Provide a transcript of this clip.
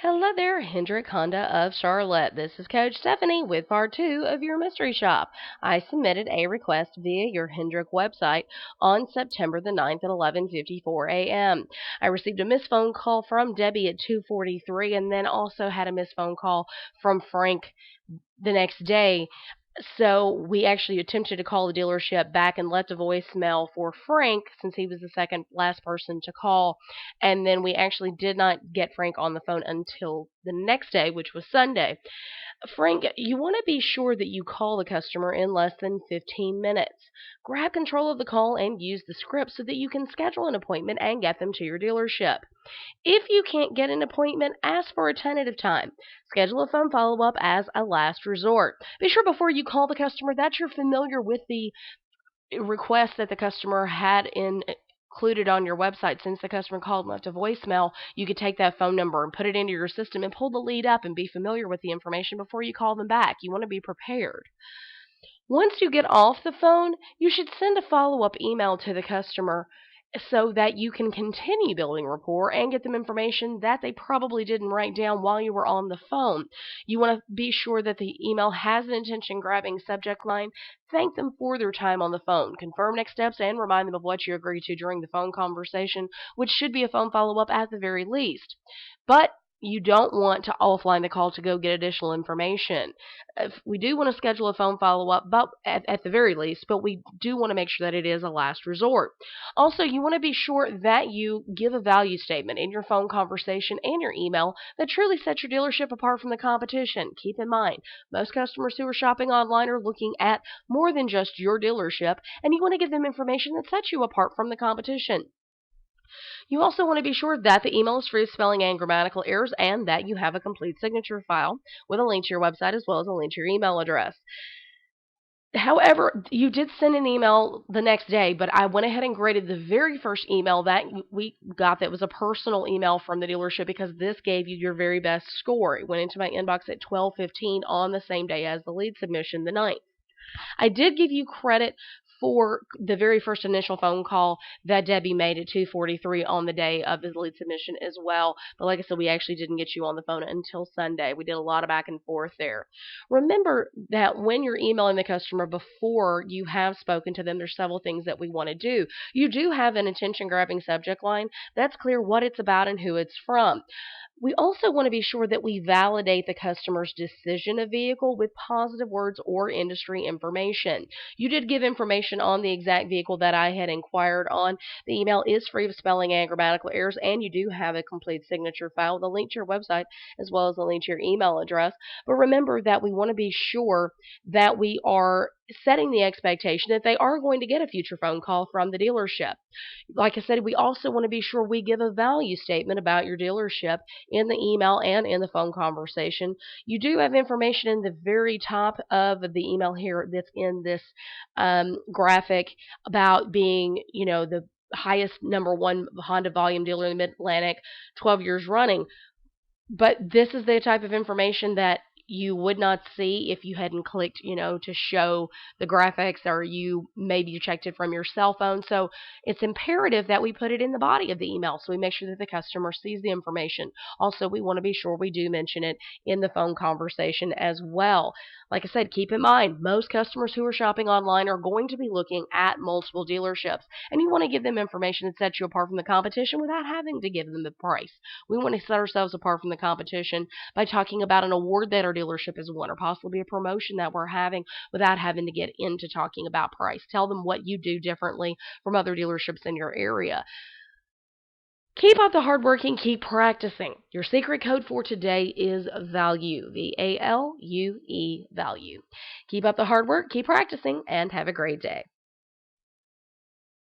Hello there, Hendrick Honda of Charlotte. This is Coach Stephanie with part two of your mystery shop. I submitted a request via your Hendrick website on September the 9th at 11:54 a.m. I received a missed phone call from Debbie at 2:43 and then also had a missed phone call from Frank the next day. So we actually attempted to call the dealership back and left a voicemail for Frank since he was the second last person to call. And then we actually did not get Frank on the phone until the next day, which was Sunday. Frank, you want to be sure that you call the customer in less than 15 minutes. Grab control of the call and use the script so that you can schedule an appointment and get them to your dealership. If you can't get an appointment, ask for a tentative time. Schedule a phone follow-up as a last resort. Be sure before you call the customer that you're familiar with the request that the customer had included on your website. Since the customer called and left a voicemail, you could take that phone number and put it into your system and pull the lead up and be familiar with the information before you call them back. You want to be prepared. Once you get off the phone, you should send a follow-up email to the customer so that you can continue building rapport and get them information that they probably didn't write down while you were on the phone. You want to be sure that the email has an attention-grabbing subject line. Thank them for their time on the phone. Confirm next steps and remind them of what you agreed to during the phone conversation, which should be a phone follow-up at the very least. But you don't want to offline the call to go get additional information. We do want to schedule a phone follow-up, but at the very least, but we do want to make sure that it is a last resort. Also, you want to be sure that you give a value statement in your phone conversation and your email that truly sets your dealership apart from the competition. Keep in mind, most customers who are shopping online are looking at more than just your dealership, and you want to give them information that sets you apart from the competition. You also want to be sure that the email is free of spelling and grammatical errors and that you have a complete signature file with a link to your website as well as a link to your email address. However, you did send an email the next day, but I went ahead and graded the very first email that we got that was a personal email from the dealership because this gave you your very best score. It went into my inbox at 12:15 on the same day as the lead submission, the 9th. I did give you credit for the very first initial phone call that Debbie made at 2:43 on the day of the lead submission as well. But like I said, we actually didn't get you on the phone until Sunday. We did a lot of back and forth there. Remember that when you're emailing the customer before you have spoken to them, there's several things that we want to do. You do have an attention-grabbing subject line. That's clear what it's about and who it's from. We also want to be sure that we validate the customer's decision of vehicle with positive words or industry information. You did give information on the exact vehicle that I had inquired on. The email is free of spelling and grammatical errors, and you do have a complete signature file with a link to your website as well as a link to your email address. But remember that we want to be sure that we are setting the expectation that they are going to get a future phone call from the dealership. Like I said, we also want to be sure we give a value statement about your dealership in the email and in the phone conversation. You do have information in the very top of the email here that's in this graphic about being, the highest #1 Honda volume dealer in the Mid-Atlantic, 12 years running. But this is the type of information that you would not see if you hadn't clicked, to show the graphics, or maybe you checked it from your cell phone. So it's imperative that we put it in the body of the email so we make sure that the customer sees the information. Also, we want to be sure we do mention it in the phone conversation as well. Like I said, keep in mind, most customers who are shopping online are going to be looking at multiple dealerships, and you want to give them information that sets you apart from the competition without having to give them the price. We want to set ourselves apart from the competition by talking about an award that our dealership has won or possibly a promotion that we're having without having to get into talking about price. Tell them what you do differently from other dealerships in your area. Keep up the hard work and keep practicing. Your secret code for today is VALUE, VALUE, value. Keep up the hard work, keep practicing, and have a great day.